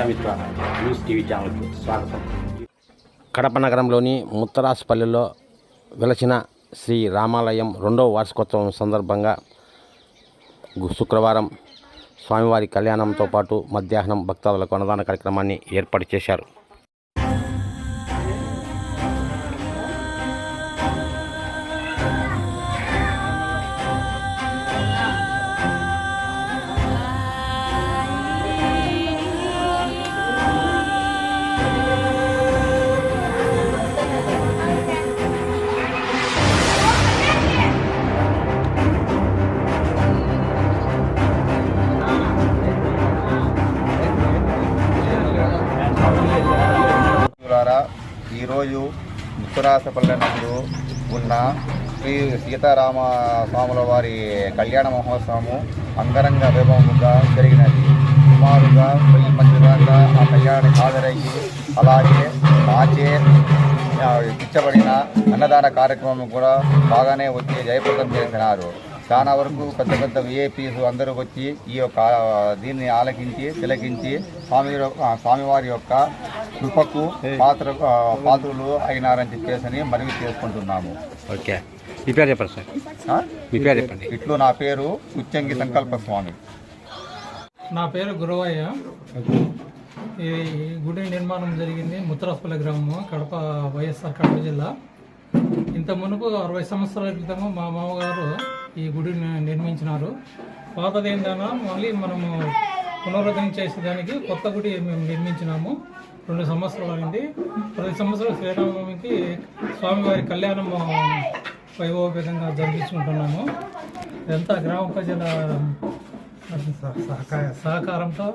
Prajamitra news TV ఛానల్కు స్వాగతం. కడప నగరంలోని ముత్తరాసుపల్లిలో వెలసిన శ్రీ రామాలయం 2వ వార్షికోత్సవం సందర్భంగా శుక్రవారం స్వామివారి కళ్యాణంతో పాటు మధ్యాహ్నం భక్తాదులకు అన్నదాన కార్యక్రమాన్ని ఏర్పాటు చేశారు. ఈరోజు ముత్తరాసుపల్లి నందు ఉన్న శ్రీ సీతారామ స్వాముల వారి కళ్యాణ మహోత్సవము అంగరంగ వైభవముగా జరిగినది. సుమారుగా 1000 మంది దాకా ఆ కళ్యాణానికి హాజరయ్యి అలాగే ఆచే ఇచ్చబడిన అన్నదాన కార్యక్రమం కూడా బాగానే వచ్చి జయప్రదం చేసినారు. చాలా వరకు పెద్ద పెద్ద విఐపీస్ అందరూ వచ్చి ఈ యొక్క దీన్ని ఆలకించి తిలకించి స్వామివారి యొక్క కృపకు పాత్రలు అయినారని చెప్పేసి మనవి చేసుకుంటున్నాము. ఓకే, మీ పేరు చెప్పండి సార్. మీ పేరు చెప్పండి. ఇట్లు నా పేరు ఉచ్చంగి సంకల్ప స్వామి. నా పేరు గురవయ్య. ఈ గుడి నిర్మాణం జరిగింది ముత్తరాసుపల్లి గ్రామము, కడప, వైఎస్ఆర్ కడప జిల్లా. ఇంత మునుపు 60 సంవత్సరాల క్రితము మా మామగారు ఈ గుడిని నిర్మించినారు. పాతదేందన్నా మళ్ళీ మనము పునరుద్ధరణ చేసేదానికి కొత్త గుడి మేము నిర్మించినాము. 2 సంవత్సరాలు అయింది. ప్రతి సంవత్సరం శ్రీరామనవమికి స్వామివారి కళ్యాణం వైభవపేతంగా జరిపించుకుంటున్నాము. ఇదంతా గ్రామ ప్రజల సహకారంతో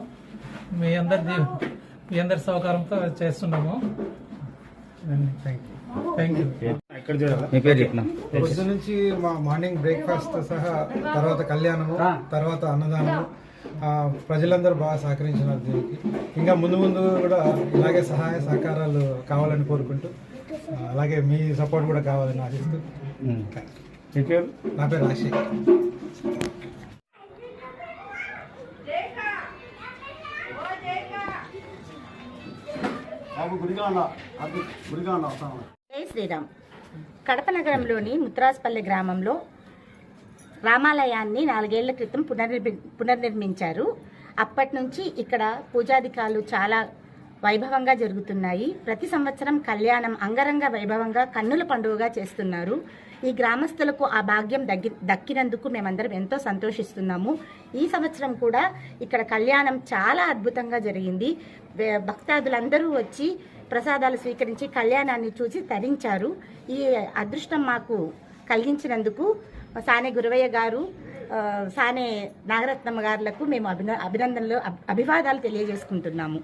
మీ అందరి సహకారంతో చేస్తున్నాము. Thank you. పొద్దు నుంచి మార్నింగ్ బ్రేక్ఫాస్ట్ సహా తర్వాత కళ్యాణము, తర్వాత అన్నదానము, ప్రజలందరూ బాగా సహకరించినారు దీనికి. ఇంకా ముందు ముందు కూడా ఇలాగే సహాయ సహకారాలు కావాలని కోరుకుంటూ, అలాగే మీ సపోర్ట్ కూడా కావాలని ఆశిస్తూ. నా పేరు రాశి. జై శ్రీరామ్. కడప నగరంలోని ముత్తరాసుపల్లి గ్రామంలో రామాలయాన్ని 4 ఏళ్ల క్రితం పునర్నిర్మించారు. అప్పటి నుంచి ఇక్కడ పూజాధికారులు చాలా వైభవంగా జరుగుతున్నాయి. ప్రతి సంవత్సరం కళ్యాణం అంగరంగ వైభవంగా కన్నుల పండుగగా చేస్తున్నారు. ఈ గ్రామస్తులకు ఆ భాగ్యం దక్కినందుకు మేమందరం ఎంతో సంతోషిస్తున్నాము. ఈ సంవత్సరం కూడా ఇక్కడ కళ్యాణం చాలా అద్భుతంగా జరిగింది. భక్తాదులందరూ వచ్చి ప్రసాదాలు స్వీకరించి కళ్యాణాన్ని చూసి తరించారు. ఈ అదృష్టం మాకు కలిగించినందుకు సానే గురవయ్య గారు, సానే నాగరత్నమ్మ గారులకు మేము అభినందనలు, అభివాదాలు తెలియజేసుకుంటున్నాము.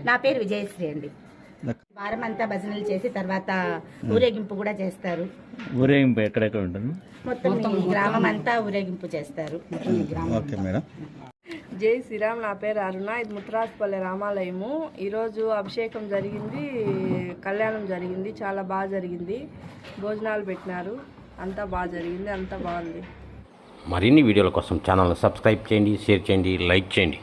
నా పేరు విజయశ్రీ అండి. వారం అంతా భజనలు చేసి తర్వాత ఊరేగింపు కూడా చేస్తారు. ఊరేగింపు ఎక్కడెక్కడ ఉంటుంది? మొత్తం గ్రామం అంతా ఊరేగింపు చేస్తారు. జై శ్రీరామ్. నా పేరు అరుణ. ఇది ముత్తరాసుపల్లి రామాలయము. ఈరోజు అభిషేకం జరిగింది, కళ్యాణం జరిగింది, చాలా బాగా జరిగింది. భోజనాలు పెట్టినారు, అంతా బాగా జరిగింది, అంతా బాగుంది. మరిన్ని వీడియోల కోసం ఛానల్ని సబ్స్క్రైబ్ చేయండి, షేర్ చేయండి, లైక్ చేయండి.